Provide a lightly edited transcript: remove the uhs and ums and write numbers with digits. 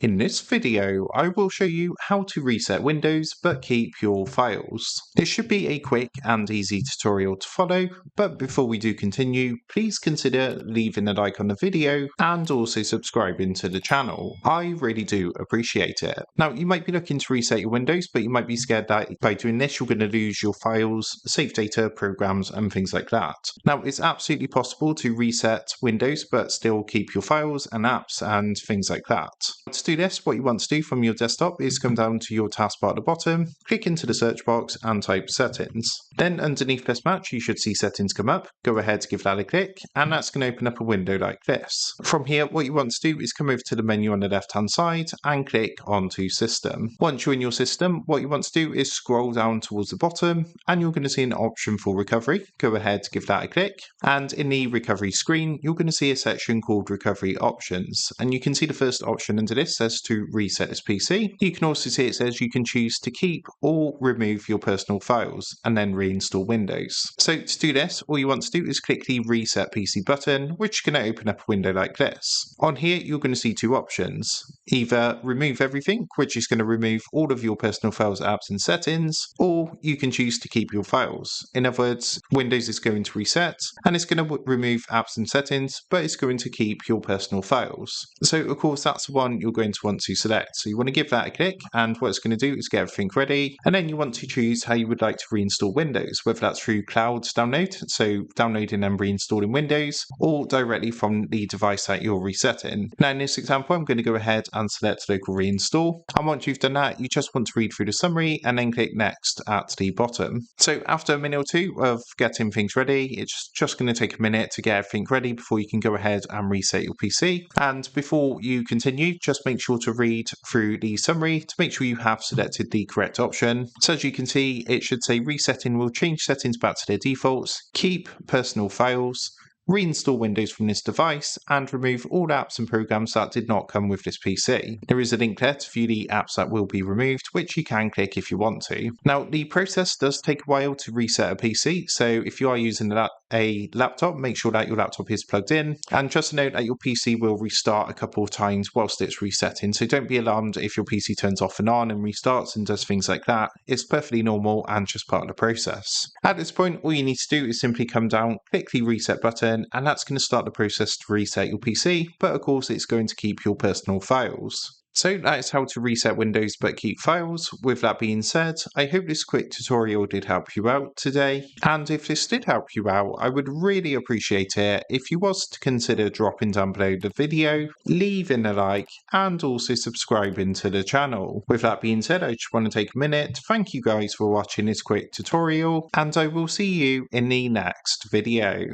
In this video, I will show you how to reset Windows but keep your files. This should be a quick and easy tutorial to follow, but before we do continue, please consider leaving a like on the video and also subscribing to the channel. I really do appreciate it. Now, you might be looking to reset your Windows, but you might be scared that by doing this, you're going to lose your files, save data, programs, and things like that. Now, it's absolutely possible to reset Windows but still keep your files and apps and things like that. To do this, what you want to do from your desktop is come down to your taskbar at the bottom, click into the search box and type settings. Then underneath this match, you should see settings come up. Go ahead, give that a click, and that's going to open up a window like this. From here, what you want to do is come over to the menu on the left hand side and click onto system. Once you're in your system, what you want to do is scroll down towards the bottom and you're going to see an option for recovery. Go ahead, give that a click, and in the recovery screen, you're going to see a section called recovery options, and you can see the first option under this says to reset this PC. You can also see it says you can choose to keep or remove your personal files and then reinstall Windows. So to do this, all you want to do is click the reset PC button, which is going to open up a window like this. On here, you're going to see two options. Either remove everything, which is going to remove all of your personal files, apps and settings, or you can choose to keep your files. In other words, Windows is going to reset and it's going to remove apps and settings, but it's going to keep your personal files. So of course, that's the one you're going to want to select. So you want to give that a click, and what it's going to do is get everything ready, and then you want to choose how you would like to reinstall Windows, whether that's through cloud download, so downloading and reinstalling Windows, or directly from the device that you're resetting. Now in this example, I'm going to go ahead and select local reinstall, and once you've done that, you just want to read through the summary and then click next at the bottom. So after a minute or two of getting things ready, it's just going to take a minute to get everything ready before you can go ahead and reset your PC. And before you continue, just make sure to read through the summary to make sure you have selected the correct option. So as you can see, it should say resetting will change settings back to their defaults, keep personal files, reinstall Windows from this device, and remove all apps and programs that did not come with this PC. There is a link there to view the apps that will be removed, which you can click if you want to. Now, the process does take a while to reset a PC, so if you are using a laptop, make sure that your laptop is plugged in, and just note that your PC will restart a couple of times whilst it's resetting, so don't be alarmed if your PC turns off and on and restarts and does things like that. It's perfectly normal and just part of the process. At this point, all you need to do is simply come down, click the reset button, and that's going to start the process to reset your PC, but of course it's going to keep your personal files. So that is how to reset Windows but keep files. With that being said, I hope this quick tutorial did help you out today, and if this did help you out, I would really appreciate it if you was to consider dropping down below the video, leaving a like, and also subscribing to the channel. With that being said, I just want to take a minute to thank you guys for watching this quick tutorial, and I will see you in the next video.